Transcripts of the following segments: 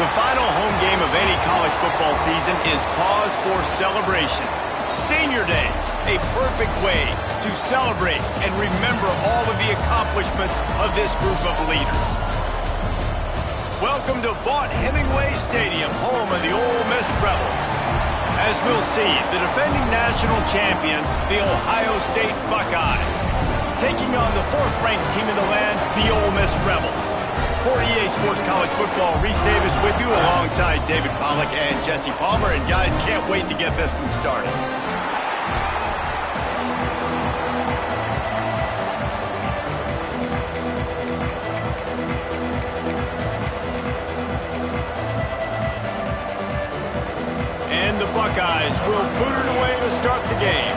The final home game of any college football season is cause for celebration. Senior Day, a perfect way to celebrate and remember all of the accomplishments of this group of leaders. Welcome to Vaught-Hemingway Stadium, home of the Ole Miss Rebels. As we'll see, the defending national champions, the Ohio State Buckeyes, taking on the fourth-ranked team in the land, the Ole Miss Rebels. For EA Sports College Football, Reese Davis with you alongside David Pollack and Jesse Palmer. And guys, can't wait to get this one started. And the Buckeyes will boot it away to start the game.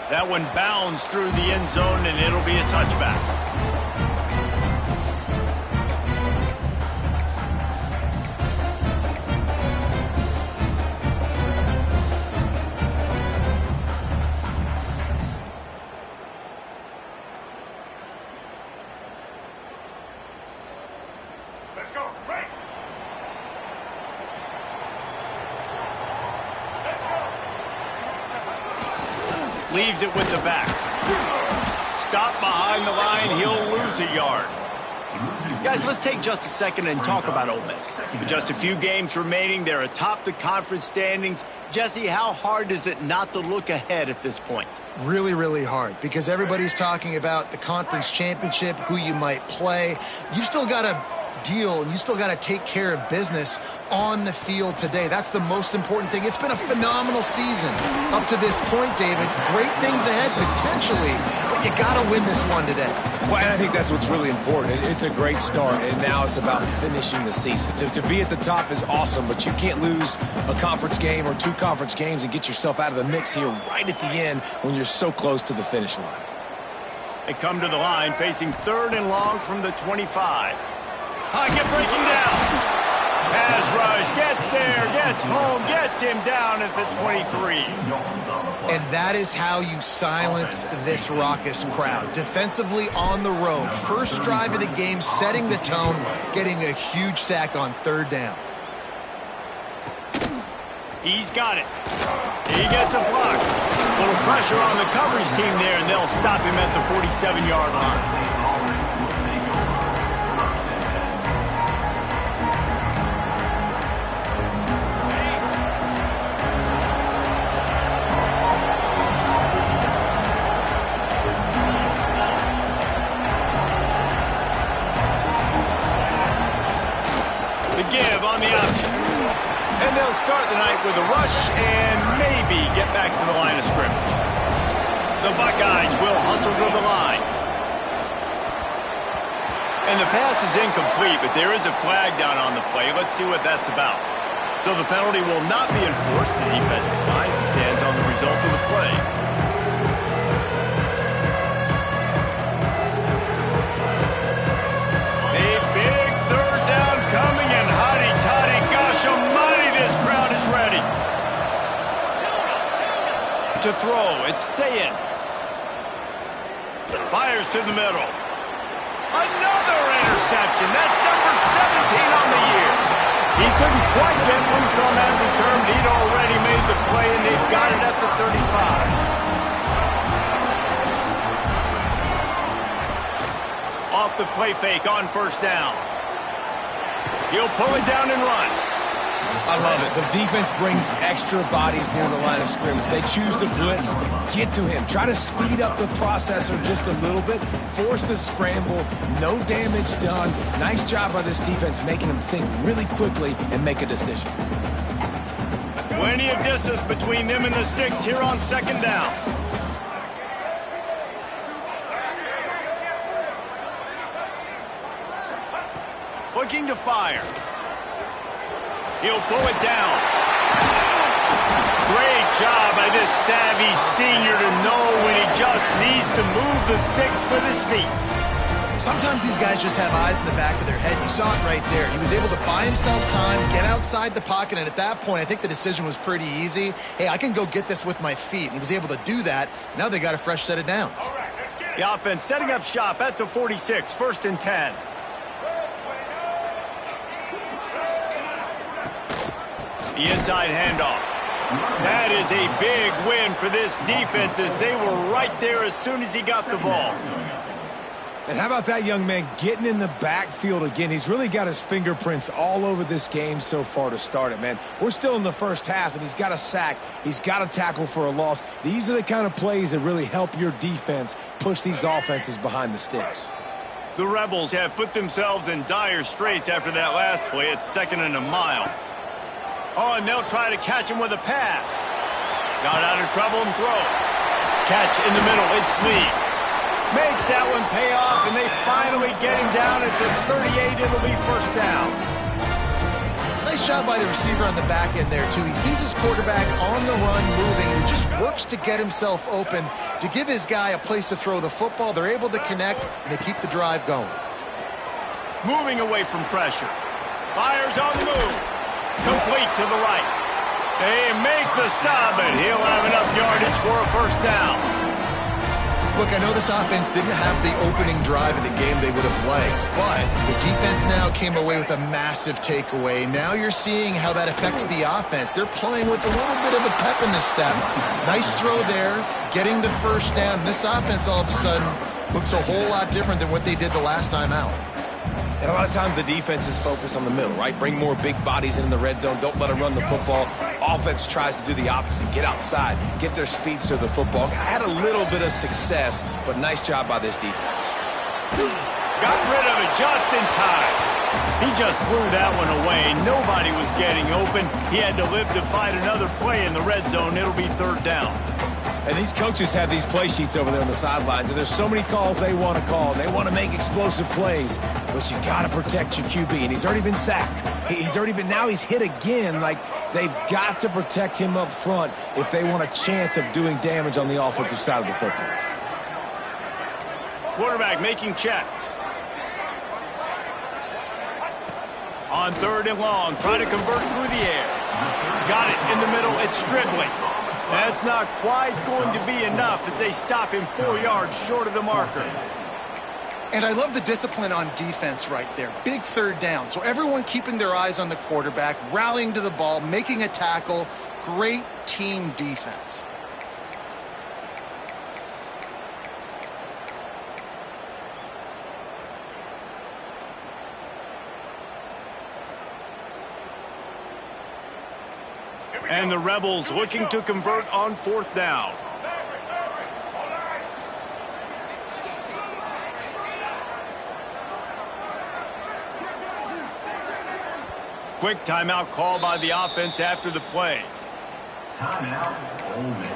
That one bounds through the end zone, and it'll be a touchback. Let's go, right! Leaves it with the back. Stop behind the line. He'll lose a yard. Guys, let's take just a second and talk about Ole Miss. With just a few games remaining, they're atop the conference standings. Jesse, how hard is it not to look ahead at this point? Really, really hard, because everybody's talking about the conference championship, who you might play. You still got to deal, and you still got to take care of business on the field today. That's the most important thing. It's been a phenomenal season up to this point, David. Great things ahead, potentially, but you got to win this one today. Well, and I think that's what's really important. It's a great start, and now it's about finishing the season. To be at the top is awesome, but you can't lose a conference game or two conference games and get yourself out of the mix here right at the end when you're so close to the finish line. They come to the line facing 3rd and long from the 25. Pocket breaking down. Pass rush, gets there, gets home, gets him down at the 23. And that is how you silence this raucous crowd. Defensively on the road. First drive of the game, setting the tone, getting a huge sack on 3rd down. He's got it. He gets a block. A little pressure on the coverage team there, and they'll stop him at the 47-yard line. Give on the option. And they'll start the night with a rush and maybe get back to the line of scrimmage. The Buckeyes will hustle to the line. And the pass is incomplete, but there is a flag down on the play. Let's see what that's about. So the penalty will not be enforced. The defense declines and stands on the result of the play. To throw, it's Sayin. Fires to the middle. Another interception. That's number 17 on the year. He couldn't quite get loose on that return. He'd already made the play, and they've got it at the 35. Off the play fake on 1st down. He'll pull it down and run. I love it. The defense brings extra bodies near the line of scrimmage. They choose to blitz, get to him, try to speed up the processor just a little bit, force the scramble, no damage done. Nice job by this defense making him think really quickly and make a decision. Plenty of distance between them and the sticks here on 2nd down. Looking to fire. He'll pull it down. Great job by this savvy senior to know when he just needs to move the sticks with his feet. Sometimes these guys just have eyes in the back of their head. You saw it right there. He was able to buy himself time, get outside the pocket, and at that point, I think the decision was pretty easy. Hey, I can go get this with my feet. And he was able to do that. Now they got a fresh set of downs. The offense setting up shop at the 46, 1st and 10. The inside handoff. That is a big win for this defense as they were right there as soon as he got the ball. And how about that young man getting in the backfield again? He's really got his fingerprints all over this game so far to start it, man. We're still in the first half, and he's got a sack. He's got a tackle for a loss. These are the kind of plays that really help your defense push these offenses behind the sticks. The Rebels have put themselves in dire straits after that last play. It's 2nd and a mile. Oh, and they'll try to catch him with a pass. Got out of trouble and throws. Catch in the middle. It's Lee. Makes that one pay off, and they finally get him down at the 38. It'll be 1st down. Nice job by the receiver on the back end there, too. He sees his quarterback on the run moving, and he just works to get himself open to give his guy a place to throw the football. They're able to connect, and they keep the drive going. Moving away from pressure. Fires on the move. Complete to the right. They make the stop, and he'll have enough yardage for a 1st down. Look, I know this offense didn't have the opening drive of the game they would have liked, but the defense now came away with a massive takeaway. Now you're seeing how that affects the offense. They're playing with a little bit of a pep in the step. Nice throw there, getting the 1st down. This offense all of a sudden looks a whole lot different than what they did the last time out. And a lot of times the defense is focused on the middle, right? Bring more big bodies in the red zone. Don't let them run the football. Offense tries to do the opposite. Get outside. Get their speeds to the football. Had a little bit of success, but nice job by this defense. Got rid of it just in time. He just threw that one away. Nobody was getting open. He had to live to fight another play in the red zone. It'll be 3rd down. And these coaches have these play sheets over there on the sidelines, and there's so many calls they want to call. They want to make explosive plays, but you got to protect your QB, and he's already been sacked. Now he's hit again. Like, they've got to protect him up front if they want a chance of doing damage on the offensive side of the football. Quarterback making checks. On 3rd and long, trying to convert through the air. Got it in the middle. It's Stribling. That's not quite going to be enough as they stop him 4 yards short of the marker. And I love the discipline on defense right there. Big 3rd down. So everyone keeping their eyes on the quarterback, rallying to the ball, making a tackle. Great team defense. And the Rebels looking to convert on 4th down. Quick timeout call by the offense after the play. Timeout, Ole Miss.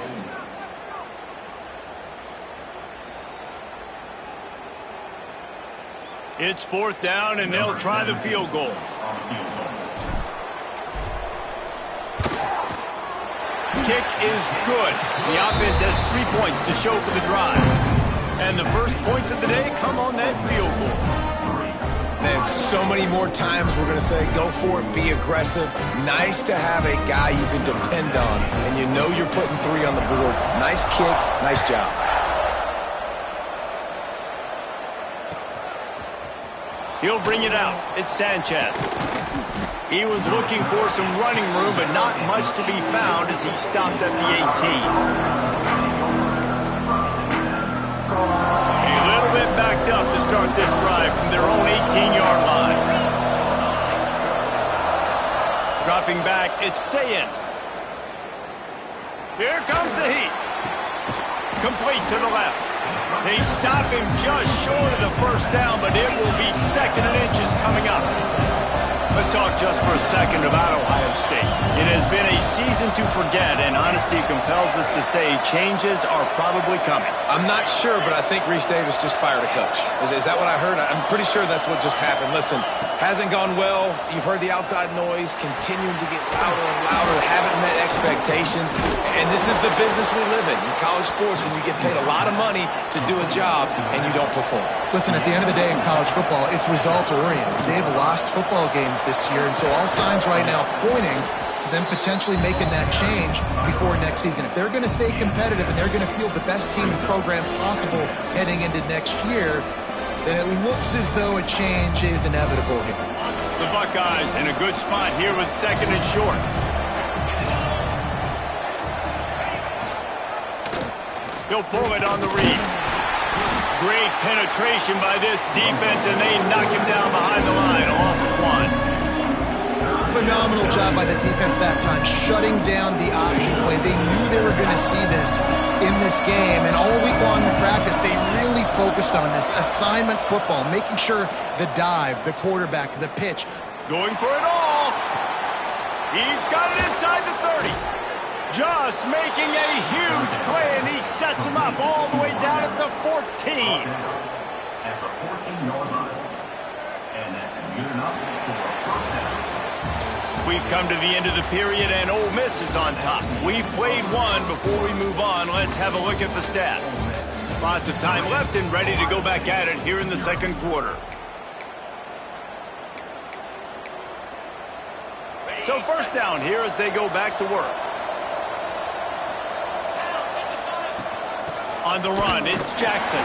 It's 4th down, and they'll try the field goal. Kick is good. The offense has 3 points to show for the drive. And the first points of the day come on that field goal. And so many more times we're going to say, go for it, be aggressive. Nice to have a guy you can depend on, and you know you're putting 3 on the board. Nice kick, nice job. He'll bring it out. It's Sanchez. He was looking for some running room, but not much to be found as he stopped at the 18. A little bit backed up to start this drive from their own 18-yard line. Dropping back, it's Sayin. Here comes the heat. Complete to the left. They stop him just short of the 1st down, but it will be 2nd and inches coming up. Let's talk just for a second about Ohio State. It has been a season to forget, and honesty compels us to say changes are probably coming. I'm not sure, but I think Reese Davis just fired a coach. Is that what I heard? I'm pretty sure that's what just happened. Listen, hasn't gone well. You've heard the outside noise continuing to get louder and louder. Haven't met expectations. And this is the business we live in college sports, when you get paid a lot of money to do a job and you don't perform. Listen, at the end of the day in college football, it's results-oriented. They've lost football games this year, and so all signs right now pointing to them potentially making that change before next season. If they're going to stay competitive and they're going to field the best team and program possible heading into next year, then it looks as though a change is inevitable here. The Buckeyes in a good spot here with second and short. He'll pull it on the read. Great penetration by this defense, and they knock him down behind the line. A loss of 1. Phenomenal job by the defense that time, shutting down the option play. They knew they were going to see this in this game, and all week long in practice, they really focused on this assignment football, making sure the dive, the quarterback, the pitch. Going for it all. He's got it inside the 30. Just making a huge play, and he sets him up all the way down at the 14. At the 14-yard line. And that's good enough for a first down. We've come to the end of the period, and Ole Miss is on top. We've played one. Before we move on, let's have a look at the stats. Lots of time left and ready to go back at it here in the second quarter. So first down here as they go back to work. On the run, it's Jackson.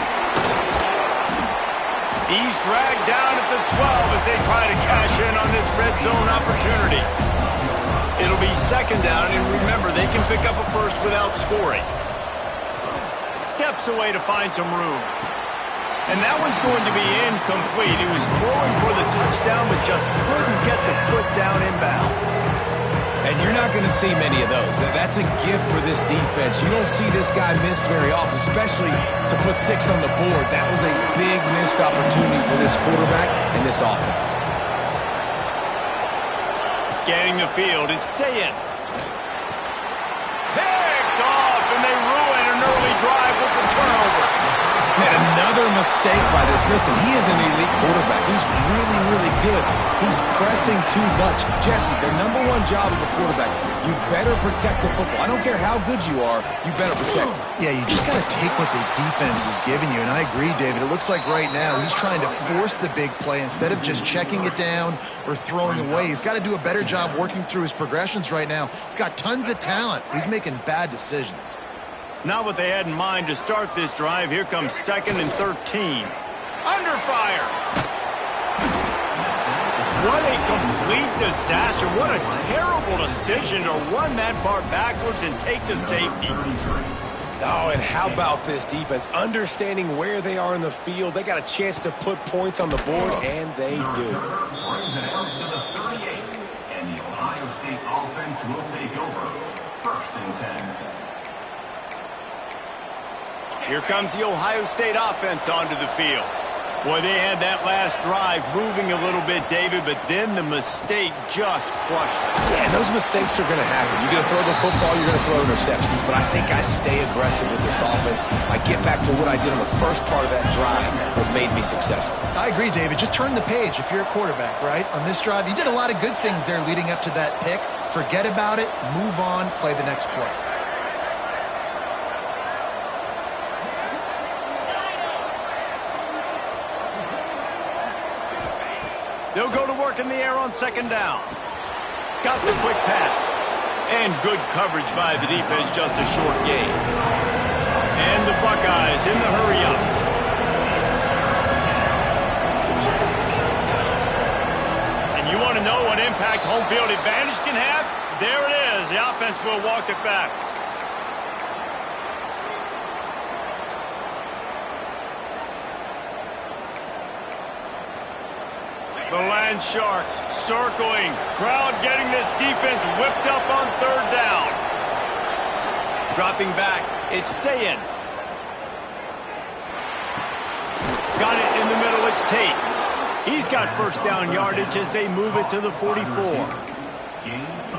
He's dragged down at the 12 as they try to cash in on this red zone opportunity. It'll be second down, and remember, they can pick up a first without scoring. Steps away to find some room. And that one's going to be incomplete. He was throwing for the touchdown, but just couldn't get the foot down inbounds. And you're not going to see many of those. That's a gift for this defense. You don't see this guy miss very often, especially to put 6 on the board. That was a big missed opportunity for this quarterback and this offense. Scanning the field, it's Sayin. Picked off, and they ruin an early drive with the turnover. Man, another mistake by this. Listen, he is an elite quarterback. He's really, really good. He's pressing too much. Jesse, the #1 job of a quarterback, you better protect the football. I don't care how good you are, you better protect it. Yeah, you just got to take what the defense is giving you, and I agree, David. It looks like right now he's trying to force the big play instead of just checking it down or throwing away. He's got to do a better job working through his progressions right now. He's got tons of talent, but he's making bad decisions. Not what they had in mind to start this drive. Here comes second and 13. Under fire. What a complete disaster. What a terrible decision to run that far backwards and take the safety. Oh, and how about this defense? Understanding where they are in the field. They got a chance to put points on the board, and they do. Brings it out to the 38. And the Ohio State offense will take over. First and 10. Here comes the Ohio State offense onto the field. Boy, they had that last drive moving a little bit, David, but then the mistake just crushed them. Yeah, those mistakes are going to happen. You're going to throw the football, you're going to throw interceptions, but I think I stay aggressive with this offense. I get back to what I did on the first part of that drive, what made me successful. I agree, David. Just turn the page if you're a quarterback, right? On this drive, you did a lot of good things there leading up to that pick. Forget about it, move on, play the next play. They'll go to work in the air on second down. Got the quick pass. And good coverage by the defense, just a short gain. And the Buckeyes in the hurry-up. And you want to know what impact home field advantage can have? There it is. The offense will walk it back. The Land Sharks circling. Crowd getting this defense whipped up on third down. Dropping back, it's Sayin. Got it in the middle, it's Tate. He's got first down yardage as they move it to the 44.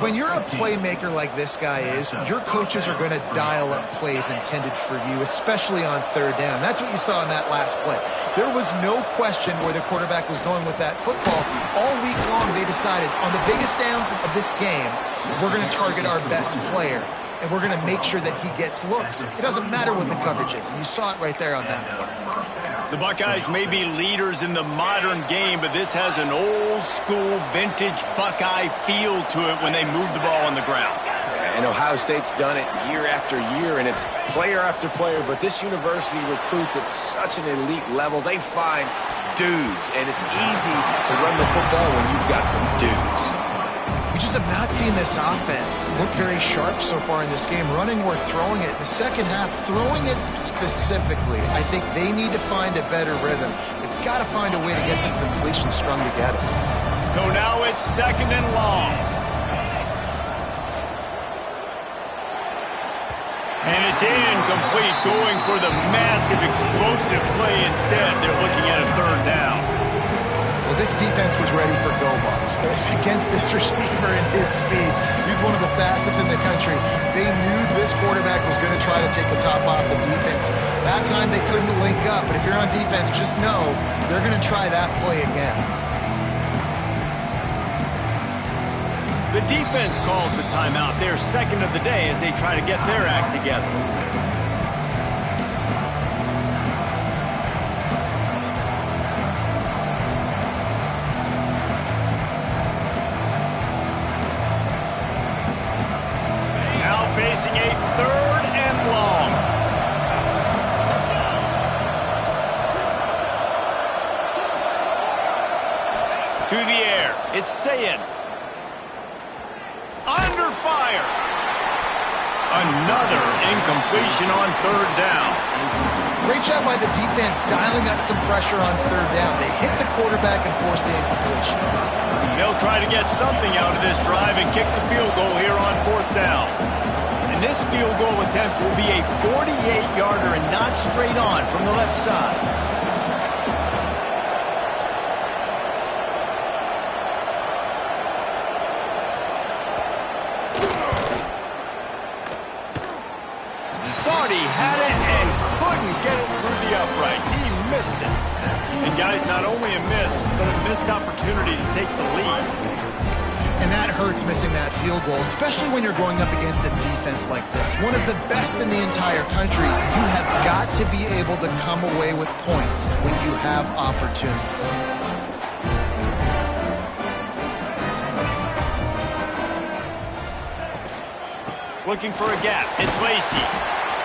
When you're a playmaker like this guy is, your coaches are going to dial up plays intended for you, especially on third down. That's what you saw in that last play. There was no question where the quarterback was going with that football. All week long, they decided on the biggest downs of this game, we're going to target our best player, and we're going to make sure that he gets looks. It doesn't matter what the coverage is, and you saw it right there on that play. The Buckeyes may be leaders in the modern game, but this has an old-school, vintage Buckeye feel to it when they move the ball on the ground. And Ohio State's done it year after year, and it's player after player, but this university recruits at such an elite level. They find dudes, and it's easy to run the football when you've got some dudes. We just have not seen this offense look very sharp so far in this game, running or throwing it. In the second half, throwing it specifically, I think they need to find a better rhythm. They've got to find a way to get some completions strung together. So now it's 2nd and long. And it's incomplete, going for the massive explosive play instead. They're looking at a 3rd down. Well, this defense was ready for go balls. Against this receiver and his speed, he's one of the fastest in the country. They knew this quarterback was going to try to take the top off the defense. That time they couldn't link up, but if you're on defense, just know they're going to try that play again. The defense calls the timeout. They're 2nd of the day as they try to get their act together. Facing a 3rd and long. To the air. It's Sayin. Under fire. Another incompletion on 3rd down. Great job by the defense dialing up some pressure on 3rd down. They hit the quarterback and forced the incompletion. They'll try to get something out of this drive and kick the field goal here on 4th down. This field goal attempt will be a 48-yarder and not straight on from the left side. Thought he had it and couldn't get it through the uprights. He missed it. And guys, not only a miss, but a missed opportunity to take the lead. And that hurts missing that field goal, especially when you're going up against a defense like this. One of the best in the entire country. You have got to be able to come away with points when you have opportunities. Looking for a gap. It's Lacey.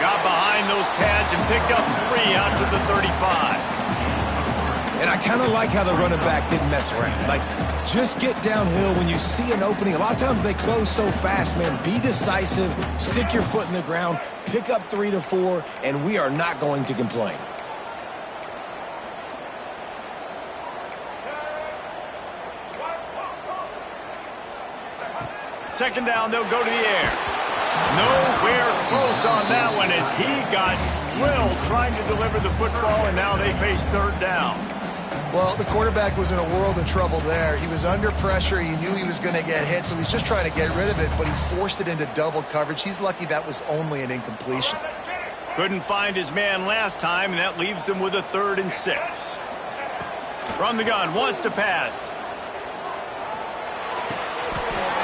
Got behind those pads and picked up 3 out to the 35. And I kind of like how the running back didn't mess around. Like, just get downhill when you see an opening. A lot of times they close so fast, man. Be decisive, stick your foot in the ground, pick up 3 to 4, and we are not going to complain. Second down, they'll go to the air. Nowhere close on that one as he got drilled trying to deliver the football, and now they face 3rd down. Well, the quarterback was in a world of trouble there. He was under pressure. He knew he was going to get hit, so he's just trying to get rid of it, but he forced it into double coverage. He's lucky that was only an incompletion. Couldn't find his man last time, and that leaves him with a 3rd and 6. From the gun, wants to pass.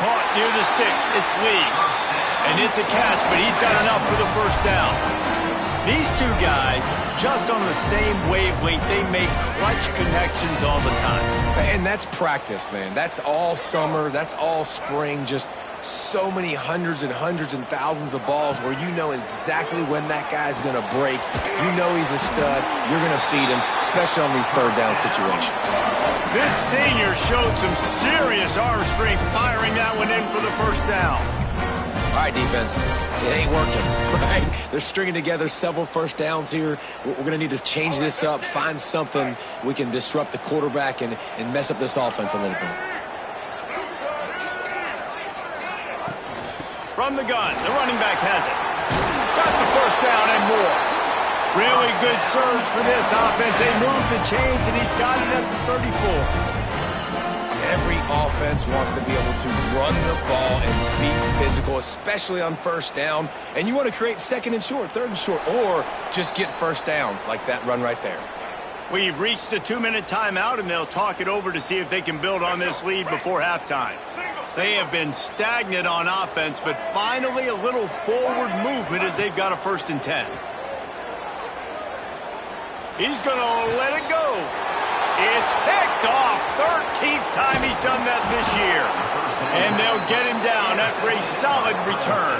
Caught near the sticks. It's Lee. And it's a catch, but he's got enough for the 1st down. These two guys, just on the same wavelength, they make clutch connections all the time. And that's practice, man. That's all summer. That's all spring. Just so many hundreds and thousands of balls where you know exactly when that guy's going to break. You know he's a stud. You're going to feed him, especially on these 3rd down situations. This senior showed some serious arm strength firing that one in for the 1st down. All right, defense, it ain't working, right? They're stringing together several 1st downs here. We're going to need to change this up, find something we can disrupt the quarterback and mess up this offense a little bit. From the gun, the running back has it. Got the 1st down and more. Really good surge for this offense. They moved the chains, and he's got it at the 34. Every offense wants to be able to run the ball and be physical, especially on first down. And you want to create second and short, third and short, or just get first downs like that run right there. We've reached the 2-minute timeout, and they'll talk it over to see if they can build on this lead before halftime. They have been stagnant on offense, but finally a little forward movement as they've got a 1st and 10. He's going to let it go. It's picked off. 13th time he's done that this year. And they'll get him down after a solid return.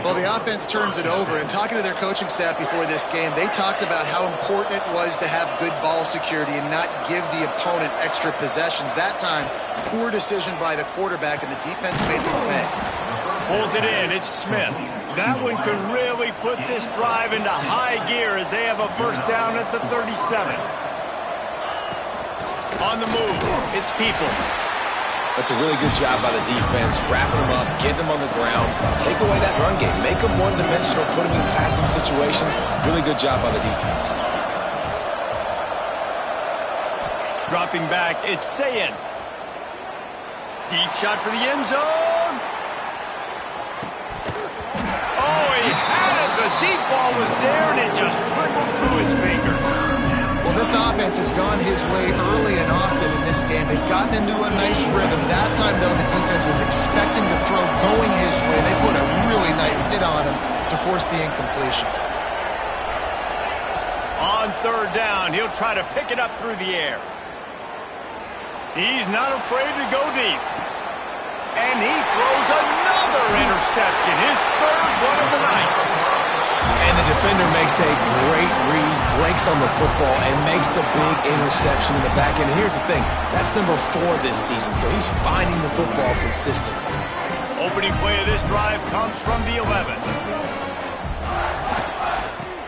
Well, the offense turns it over, and talking to their coaching staff before this game, they talked about how important it was to have good ball security and not give the opponent extra possessions. That time, poor decision by the quarterback, and the defense made them pay. Pulls it in. It's Smith. That one could really put this drive into high gear as they have a 1st down at the 37. On the move, it's Peoples. That's a really good job by the defense, wrapping them up, getting them on the ground, take away that run game, make them one-dimensional, put them in passing situations. Really good job by the defense. Dropping back, it's Sayin. Deep shot for the end zone. Oh, he had it. The deep ball was there, and it just trickled through his fingers. Well, this offense has gone his way early and often in this game. They've gotten into a nice rhythm. That time, though, the defense was expecting the throw going his way. They put a really nice hit on him to force the incompletion. On 3rd down, he'll try to pick it up through the air. He's not afraid to go deep. And he throws another interception, his 3rd one of the night. And the defender makes a great read, breaks on the football, and makes the big interception in the back end. And here's the thing, that's number 4 this season, so he's finding the football consistently. Opening play of this drive comes from the 11.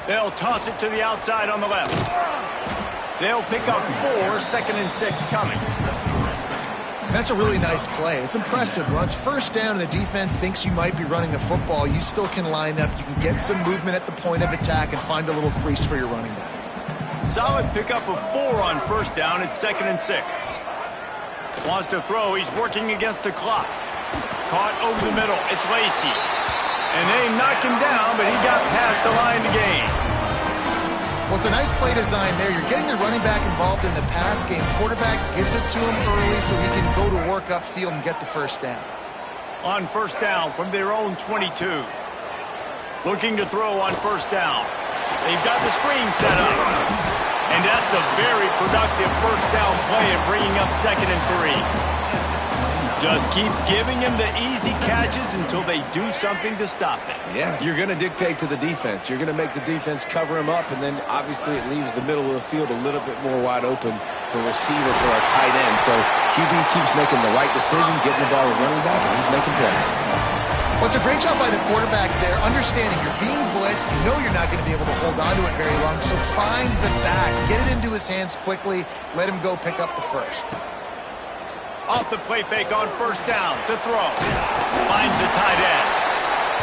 They'll toss it to the outside on the left. They'll pick up 4, 2nd and 6 coming. That's a really nice play. It's impressive. Once 1st down and the defense thinks you might be running the football, you still can line up. You can get some movement at the point of attack and find a little crease for your running back. Solid pickup of 4 on 1st down. It's 2nd and 6. Wants to throw. He's working against the clock. Caught over the middle. It's Lacy. And they knock him down, but he got past the line to gain. Well, it's a nice play design there. You're getting the running back involved in the pass game. Quarterback gives it to him early so he can go to work upfield and get the 1st down. On 1st down from their own 22. Looking to throw on 1st down. They've got the screen set up. And that's a very productive 1st down play of bringing up 2nd and 3. Just keep giving him the easy catches until they do something to stop it. Yeah, you're going to dictate to the defense. You're going to make the defense cover him up, and then obviously it leaves the middle of the field a little bit more wide open for receiver for a tight end. So QB keeps making the right decision, getting the ball to running back, and he's making plays. Well, it's a great job by the quarterback there, understanding you're being blitzed. You know you're not going to be able to hold on to it very long, so find the back. Get it into his hands quickly. Let him go pick up the 1st. Off the play fake on 1st down to throw. Finds the tight end.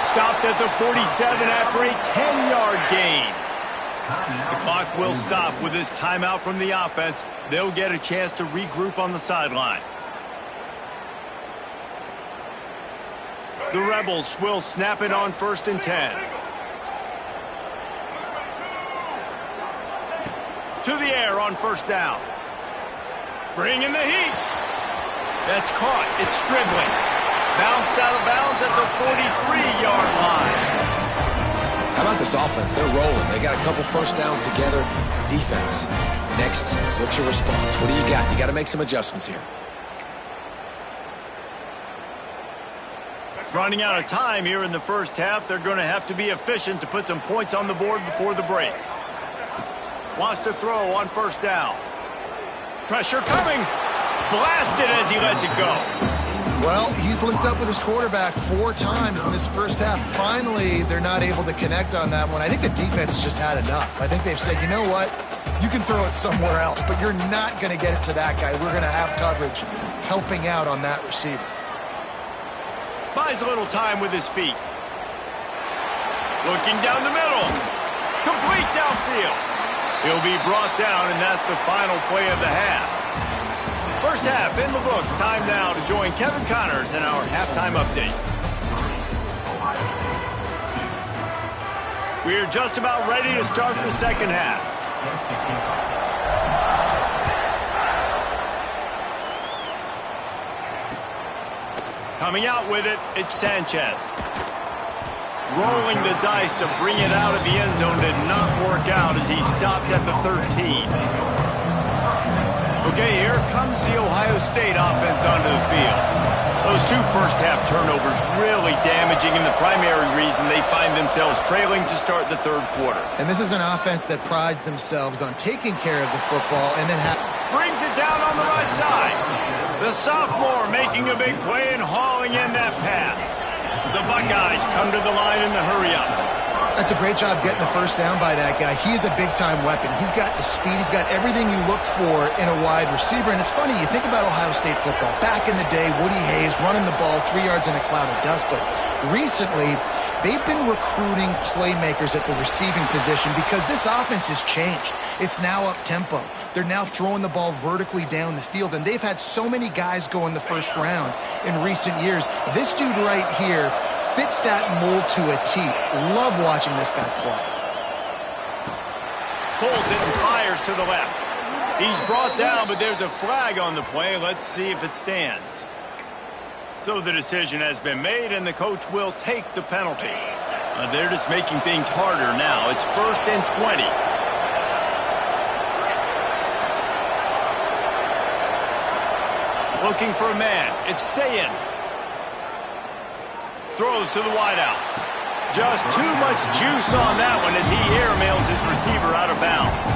Stopped at the 47 after a 10-yard gain. The clock will stop with this timeout from the offense. They'll get a chance to regroup on the sideline. The Rebels will snap it on 1st and 10. To the air on 1st down. Bringing the heat. That's caught. It's Stribling. Bounced out of bounds at the 43-yard line. How about this offense? They're rolling. They got a couple 1st downs together. Defense. Next, what's your response? What do you got? You got to make some adjustments here. Running out of time here in the 1st half. They're going to have to be efficient to put some points on the board before the break. Wants to throw on 1st down. Pressure coming. Blasted as he lets it go. Well, he's linked up with his quarterback 4 times in this 1st half. Finally, they're not able to connect on that one. I think the defense has just had enough. I think they've said, you know what? You can throw it somewhere else, but you're not going to get it to that guy. We're going to have coverage helping out on that receiver. Buys a little time with his feet. Looking down the middle. Complete downfield. He'll be brought down, and that's the final play of the half. First half in the books. Time now to join Kevin Connors in our halftime update. We are just about ready to start the second half. Coming out with it, it's Sanchez. Rolling the dice to bring it out of the end zone did not work out as he stopped at the 13. Okay, here comes the Ohio State offense onto the field. Those two first-half turnovers really damaging, and the primary reason they find themselves trailing to start the third quarter. And this is an offense that prides themselves on taking care of the football and then brings it down on the right side. The sophomore making a big play and hauling in that pass. The Buckeyes come to the line in the hurry-up. That's a great job getting the first down by that guy. He is a big-time weapon. He's got the speed. He's got everything you look for in a wide receiver. And it's funny, you think about Ohio State football. Back in the day, Woody Hayes running the ball 3 yards in a cloud of dust. But recently, they've been recruiting playmakers at the receiving position because this offense has changed. It's now up-tempo. They're now throwing the ball vertically down the field. And they've had so many guys go in the first round in recent years. This dude right here fits that mold to a T. Love watching this guy play. Pulls it and fires to the left. He's brought down, but there's a flag on the play. Let's see if it stands. So the decision has been made, and the coach will take the penalty. They're just making things harder now. It's 1st and 20. Looking for a man. It's Sayin. Throws to the wideout. Just too much juice on that one as he airmails his receiver out of bounds.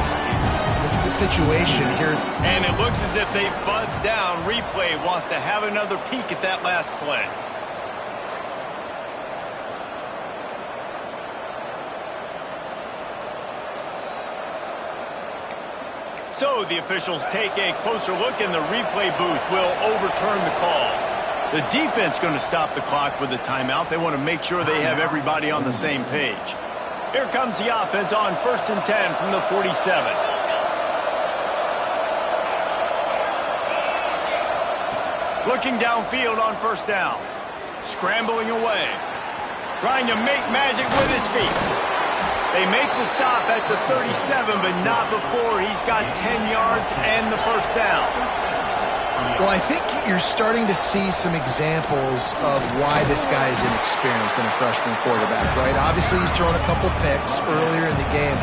This is a situation here. And it looks as if they've buzzed down. Replay wants to have another peek at that last play. So the officials take a closer look, and the replay booth will overturn the call. The defense going to stop the clock with a timeout. They want to make sure they have everybody on the same page. Here comes the offense on 1st and 10 from the 47. Looking downfield on 1st down. Scrambling away. Trying to make magic with his feet. They make the stop at the 37, but not before he's got 10 yards and the 1st down. Well, I think you're starting to see some examples of why this guy is inexperienced in a freshman quarterback, right? Obviously, he's thrown a couple picks earlier in the game.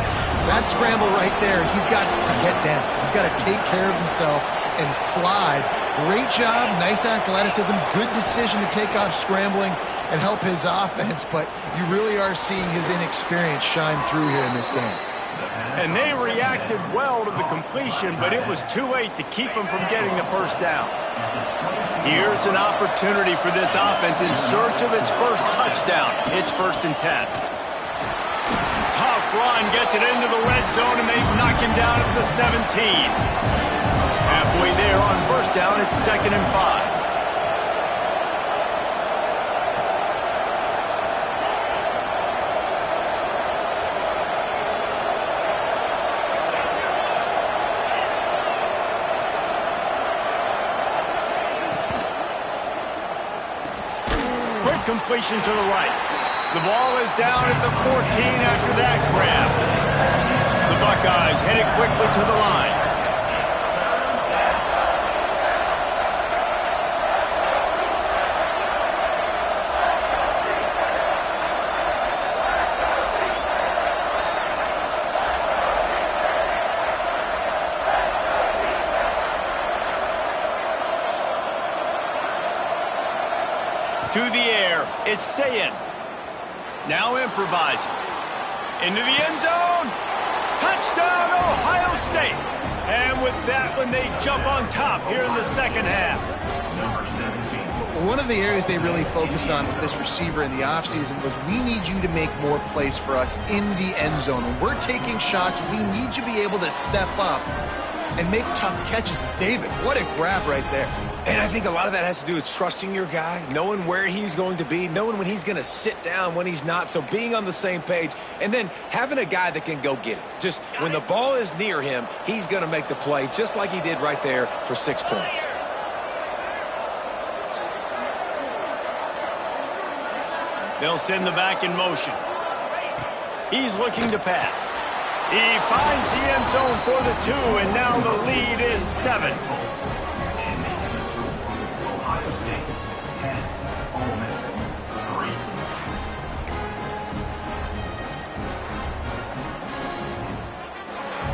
That scramble right there, he's got to get down. He's got to take care of himself and slide. Great job, nice athleticism, good decision to take off scrambling and help his offense, but you really are seeing his inexperience shine through here in this game. And they reacted well to the completion, but it was too late to keep them from getting the 1st down. Here's an opportunity for this offense in search of its first touchdown. It's 1st and 10. Tough run gets it into the red zone, and they knock him down at the 17. Halfway there on 1st down, it's 2nd and 5. Completion to the right. The ball is down at the 14 after that grab. The Buckeyes headed quickly to the line. To the air, it's Sayin. Now improvising. Into the end zone. Touchdown, Ohio State. And with that one, they jump on top here in the second half. One of the areas they really focused on with this receiver in the offseason was we need you to make more plays for us in the end zone. When we're taking shots, we need you to be able to step up and make tough catches. David, what a grab right there. And I think a lot of that has to do with trusting your guy, knowing where he's going to be, knowing when he's going to sit down, when he's not. So being on the same page, and then having a guy that can go get it. Just when the ball is near him, he's going to make the play, just like he did right there for 6 points. They'll send the back in motion. He's looking to pass. He finds the end zone for the 2, and now the lead is 7.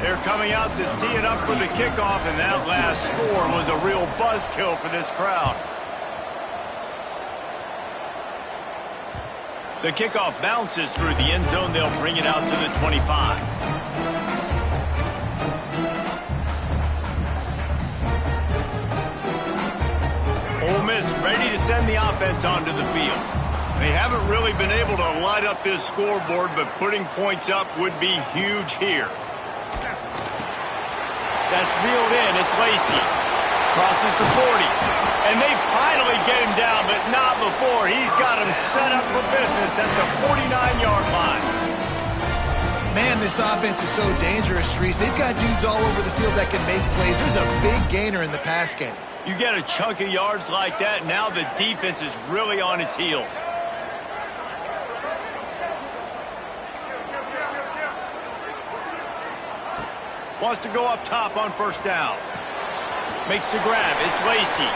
They're coming out to tee it up for the kickoff, and that last score was a real buzzkill for this crowd. The kickoff bounces through the end zone. They'll bring it out to the 25. Ole Miss ready to send the offense onto the field. They haven't really been able to light up this scoreboard, but putting points up would be huge here. That's reeled in. It's Lacy. Crosses the 40. And they finally get him down, but not before. He's got him set up for business at the 49-yard line. Man, this offense is so dangerous, Reese. They've got dudes all over the field that can make plays. There's a big gainer in the pass game. You get a chunk of yards like that, now the defense is really on its heels. Wants to go up top on first down. Makes the grab. It's Lacy.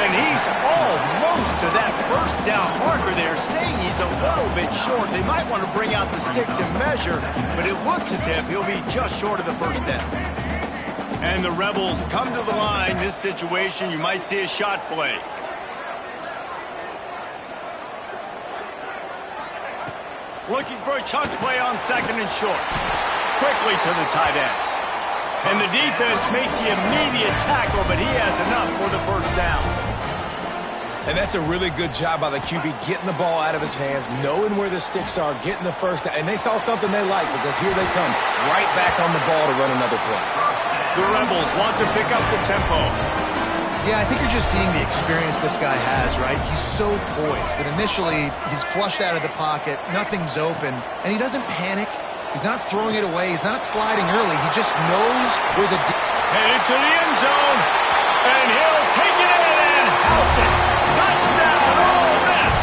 And he's almost to that first down marker there, saying he's a little bit short. They might want to bring out the sticks and measure, but it looks as if he'll be just short of the first down. And the Rebels come to the line. This situation, you might see a shot play. Looking for a chunk play on second and short. Quickly to the tight end. And the defense makes the immediate tackle, but he has enough for the first down. And that's a really good job by the QB, getting the ball out of his hands, knowing where the sticks are, getting the first down. And they saw something they like, because here they come, right back on the ball to run another play. The Rebels want to pick up the tempo. Yeah, I think you're just seeing the experience this guy has, right? He's so poised that initially he's flushed out of the pocket, nothing's open, and he doesn't panic. He's not throwing it away. He's not sliding early. He just knows where the... Headed to the end zone, and he'll take it in and house it. Touchdown, Ole Miss.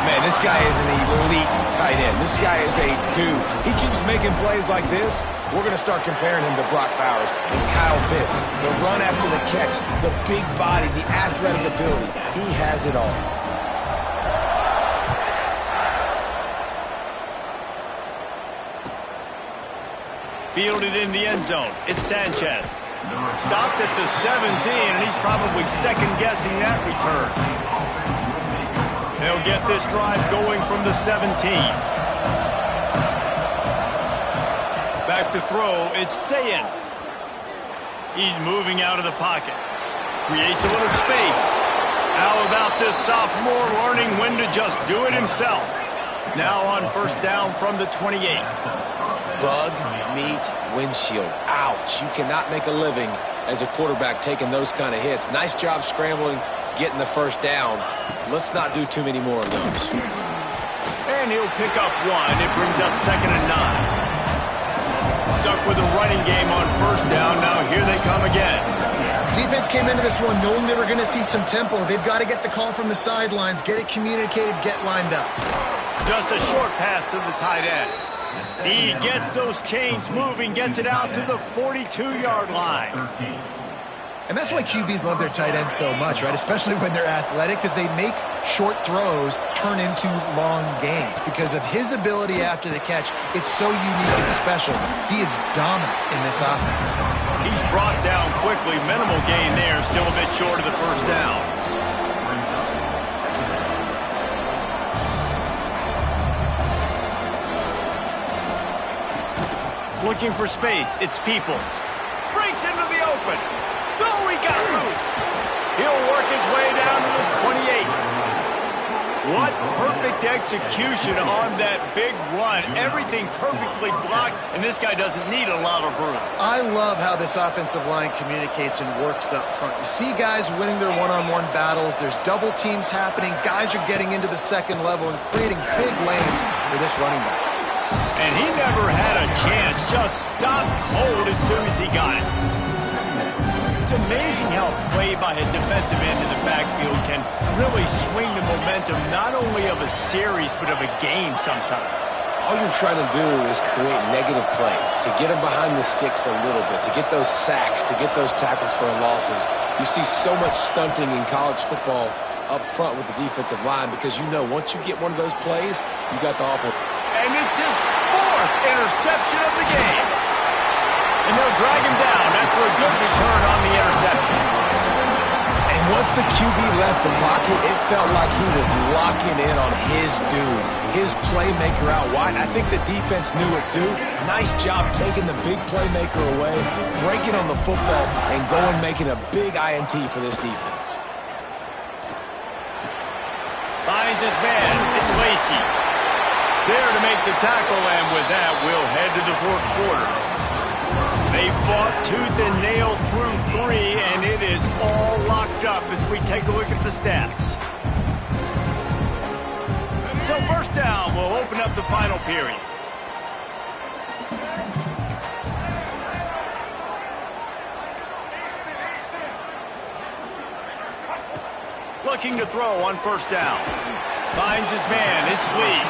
Man, this guy is an elite tight end. This guy is a dude. He keeps making plays like this. We're going to start comparing him to Brock Bowers and Kyle Pitts. The run after the catch, the big body, the athletic ability. He has it all. Fielded in the end zone. It's Sanchez. Stopped at the 17, and he's probably second-guessing that return. They'll get this drive going from the 17. Back to throw. It's Sayin. He's moving out of the pocket. Creates a little space. How about this sophomore learning when to just do it himself? Now on first down from the 28. Bug, meat, windshield. Ouch. You cannot make a living as a quarterback taking those kind of hits. Nice job scrambling, getting the first down. Let's not do too many more of those. And he'll pick up one. It brings up 2nd and 9. Stuck with a running game on first down. Now here they come again. Defense came into this one knowing they were going to see some tempo. They've got to get the call from the sidelines, get it communicated, get lined up. Just a short pass to the tight end. He gets those chains moving, gets it out to the 42-yard line. And that's why QBs love their tight ends so much, right? Especially when they're athletic, because they make short throws turn into long gains. Because of his ability after the catch, it's so unique and special. He is dominant in this offense. He's brought down quickly. Minimal gain there, still a bit short of the first down. Looking for space. It's Peoples. Breaks into the open. Oh, he got loose. He'll work his way down to the 28. What perfect execution on that big run. Everything perfectly blocked, and this guy doesn't need a lot of room. I love how this offensive line communicates and works up front. You see guys winning their one-on-one battles. There's double teams happening. Guys are getting into the second level and creating big lanes for this running back. And he never had a chance. Just stopped cold as soon as he got it. It's amazing how play by a defensive end in the backfield can really swing the momentum not only of a series but of a game sometimes. All you're trying to do is create negative plays, to get them behind the sticks a little bit, to get those sacks, to get those tackles for losses. You see so much stunting in college football up front with the defensive line because you know once you get one of those plays, you got the offense. And it's his 4th interception of the game. And they'll drag him down after a good return on the interception. And once the QB left the pocket, it felt like he was locking in on his dude, his playmaker out wide. I think the defense knew it too. Nice job taking the big playmaker away, breaking on the football, and going making a big INT for this defense. Finds his man. It's Lacy. There to make the tackle, and with that, we'll head to the 4th quarter. They fought tooth and nail through 3, and it is all locked up as we take a look at the stats. So 1st down will open up the final period. Looking to throw on 1st down. Finds his man. It's Lee.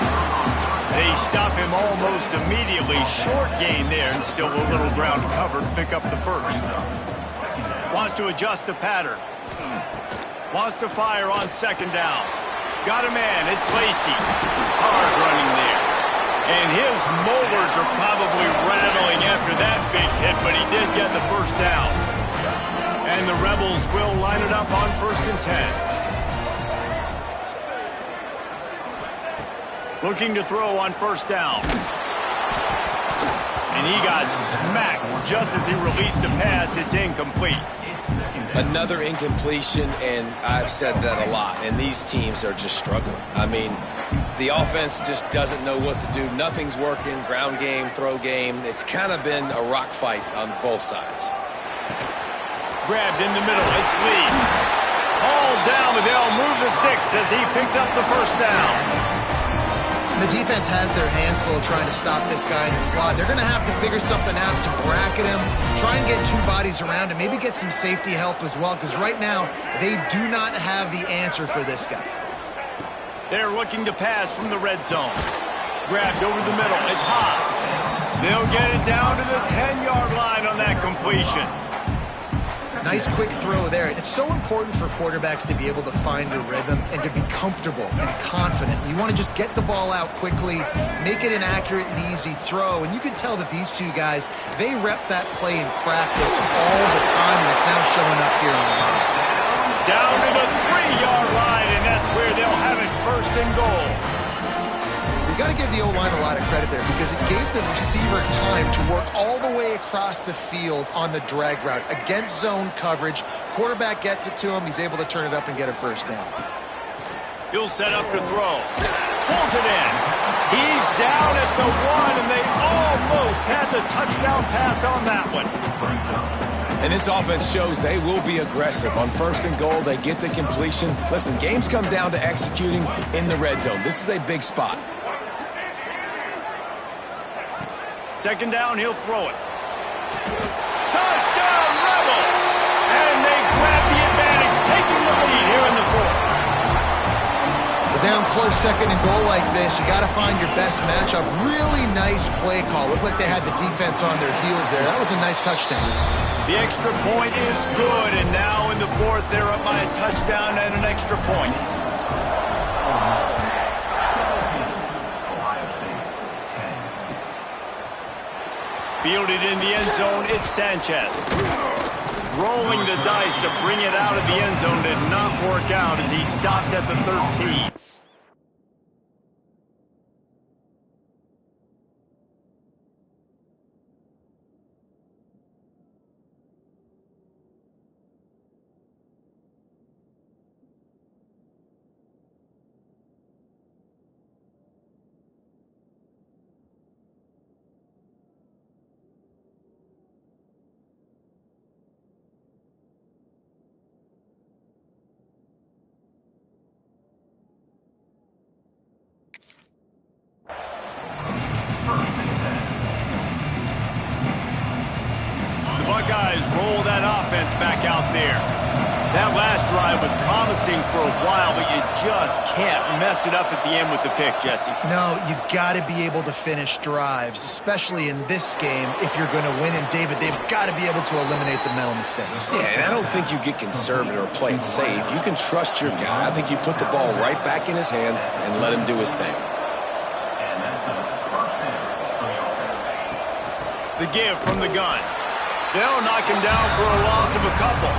They stop him almost immediately. Short gain there, and still a little ground to cover to pick up the 1st. Wants to adjust the pattern. Wants to fire on 2nd down. Got a man. It's Lacy. Hard running there. And his molars are probably rattling after that big hit, but he did get the 1st down. And the Rebels will line it up on 1st and 10. Looking to throw on 1st down. And he got smacked just as he released the pass. It's incomplete. Another incompletion, and I've said that a lot, and these teams are just struggling. I mean, the offense just doesn't know what to do. Nothing's working, ground game, throw game. It's kind of been a rock fight on both sides. Grabbed in the middle, it's Lee. Hauled down, but they'll move the sticks as he picks up the 1st down. The defense has their hands full trying to stop this guy in the slot. They're going to have to figure something out to bracket him, try and get 2 bodies around him, maybe get some safety help as well, because right now they do not have the answer for this guy. They're looking to pass from the red zone. Grabbed over the middle. It's Haas. They'll get it down to the 10-yard line on that completion. Nice quick throw there. It's so important for quarterbacks to be able to find a rhythm and to be comfortable and confident. You want to just get the ball out quickly, make it an accurate and easy throw. And you can tell that these 2 guys, they rep that play in practice all the time, and it's now showing up here on the line. Down to the 3-yard line, and that's where they'll have it 1st and goal. You got to give the O-line a lot of credit there because it gave the receiver time to work all the way across the field on the drag route against zone coverage. Quarterback gets it to him. He's able to turn it up and get a 1st down. He'll set up to throw. Pulls it in. He's down at the 1, and they almost had the touchdown pass on that one. And this offense shows they will be aggressive. On 1st and goal, they get the completion. Listen, games come down to executing in the red zone. This is a big spot. 2nd down, he'll throw it. Touchdown, Rebels! And they grab the advantage, taking the lead here in the 4th. Well, down close 2nd and goal like this, you got to find your best matchup. Really nice play call. Looked like they had the defense on their heels there. That was a nice touchdown. The extra point is good, and now in the 4th, they're up by a touchdown and an extra point. Fielded in the end zone, it's Sanchez. Rolling the dice to bring it out of the end zone did not work out as he stopped at the 13. offense back out there. That last drive was promising for a while, but you just can't mess it up at the end with the pick, Jesse. No, you got to be able to finish drives, especially in this game if you're going to win. And, David, they've got to be able to eliminate the mental mistakes. Yeah, and I don't think you get conservative or play it safe. You can trust your guy. I think you put the ball right back in his hands and let him do his thing. And that's a first down for the offense. The give from the gun. They'll knock him down for a loss of a couple.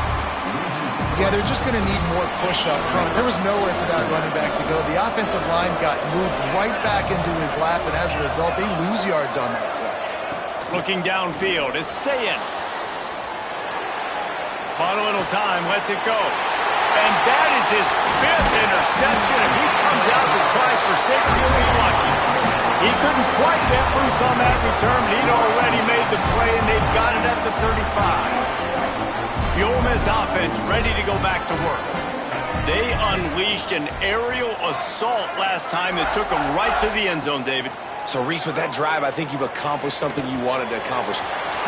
Yeah, they're just going to need more push up front. There was nowhere for that running back to go. The offensive line got moved right back into his lap, and as a result, they lose yards on that play. Looking downfield, it's Sayin. Bought a little time, lets it go. And that is his 5th interception. If he comes out to try for 6, he'll be lucky. He couldn't quite get loose on that return, but he'd already made the play, and they've got it at the 35. The Ole Miss offense ready to go back to work. They unleashed an aerial assault last time that took them right to the end zone, David. So, Reese, with that drive, I think you've accomplished something you wanted to accomplish.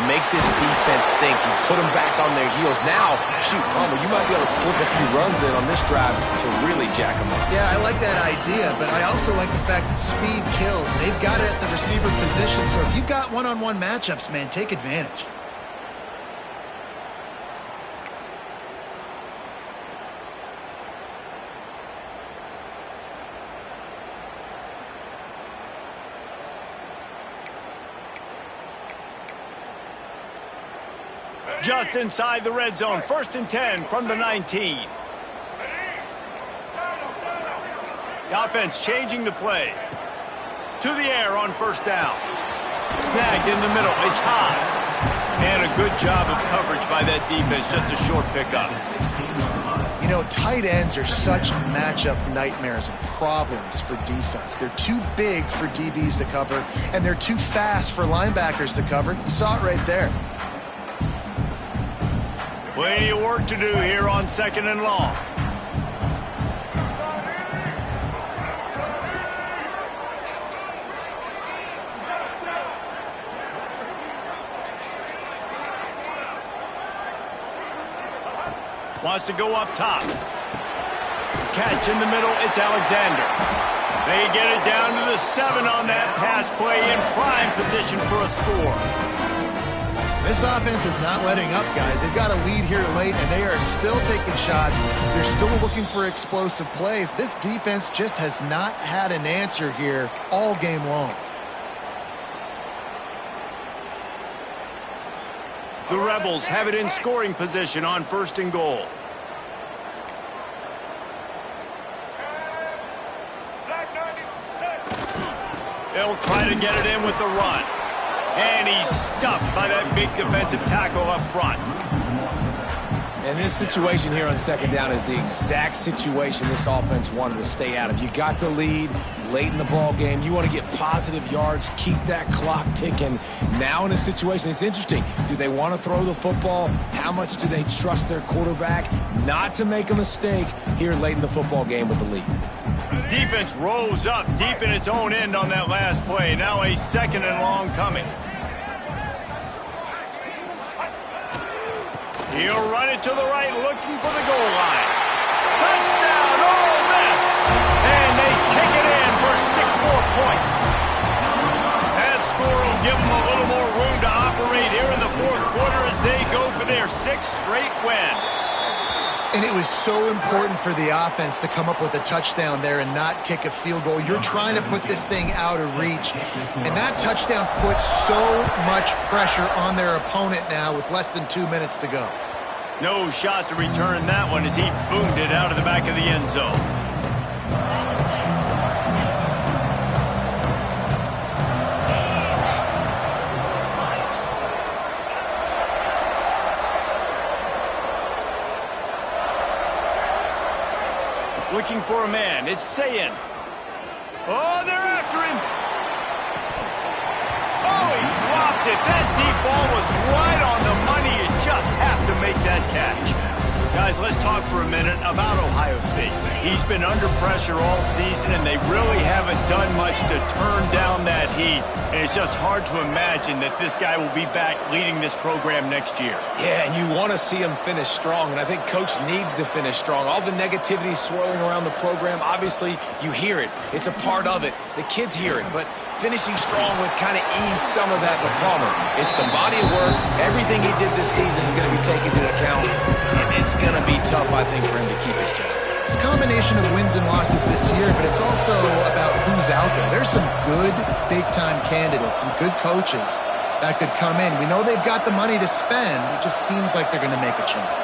Make this defense think. You put them back on their heels. Now, shoot, Palmer, you might be able to slip a few runs in on this drive to really jack them up. Yeah, I like that idea, but I also like the fact that speed kills. They've got it at the receiver position, so if you've got one-on-one matchups, man, take advantage. Just inside the red zone, 1st and 10 from the 19. The offense changing the play. To the air on 1st down. Snagged in the middle, it's Haas. And a good job of coverage by that defense, just a short pickup. You know, tight ends are such matchup nightmares and problems for defense. They're too big for DBs to cover, and they're too fast for linebackers to cover. You saw it right there. Plenty of work to do here on 2nd and long. Wants to go up top. Catch in the middle, it's Alexander. They get it down to the 7 on that pass play, in prime position for a score. This offense is not letting up, guys. They've got a lead here late, and they are still taking shots. They're still looking for explosive plays. This defense just has not had an answer here all game long. The Rebels have it in scoring position on 1st and goal. They'll try to get it in with the run. And he's stuffed by that big defensive tackle up front. And this situation here on 2nd down is the exact situation this offense wanted to stay out of. You got the lead late in the ball game. You want to get positive yards, keep that clock ticking. Now in a situation, it's interesting. Do they want to throw the football? How much do they trust their quarterback not to make a mistake here late in the football game with the lead? Defense rose up deep in its own end on that last play. Now a 2nd and long coming. He'll run it to the right, looking for the goal line. Touchdown, Ole Miss! And they take it in for 6 more points. That score will give them a little more room to operate here in the 4th quarter as they go for their 6th straight win. And it was so important for the offense to come up with a touchdown there and not kick a field goal. You're trying to put this thing out of reach. And that touchdown puts so much pressure on their opponent now with less than 2 minutes to go. No shot to return that one as he boomed it out of the back of the end zone. Looking for a man. It's Sayin. Oh, they're after him. Oh, he dropped it. That deep ball was right on the money. You just have to make that catch. Guys, let's talk for a minute about Ohio State. He's been under pressure all season, and they really haven't done much to turn down that heat. And it's just hard to imagine that this guy will be back leading this program next year. Yeah, and you want to see him finish strong, and I think Coach needs to finish strong. All the negativity swirling around the program, obviously, you hear it. It's a part of it. The kids hear it, but finishing strong would kind of ease some of that with Palmer. It's the body of work. Everything he did this season is going to be taken into account, and it's going to be tough, I think, for him to keep his job. It's a combination of wins and losses this year, but it's also about who's out there. There's some good big-time candidates, some good coaches that could come in. We know they've got the money to spend. It just seems like they're going to make a change.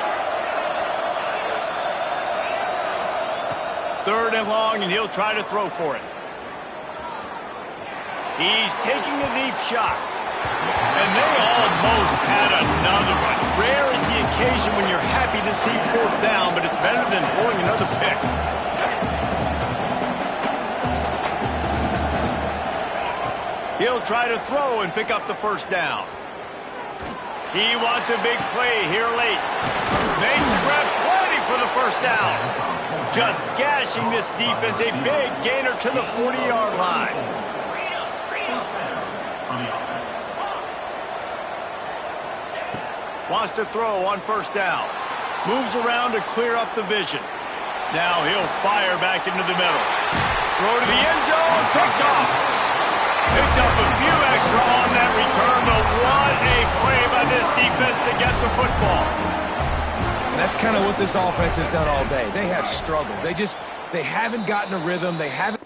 3rd and long, and he'll try to throw for it. He's taking a deep shot. And they almost had another one. Rare is the occasion when you're happy to see 4th down, but it's better than throwing another pick. He'll try to throw and pick up the 1st down. He wants a big play here late. Makes the grab plenty for the 1st down. Just gashing this defense, a big gainer to the 40-yard line. Wants to throw on 1st down. Moves around to clear up the vision. Now he'll fire back into the middle. Throw to the end zone. Picked off. Picked up a few extra on that return, but what a play by this defense to get the football. And that's kind of what this offense has done all day. They have struggled. They haven't gotten a rhythm. They haven't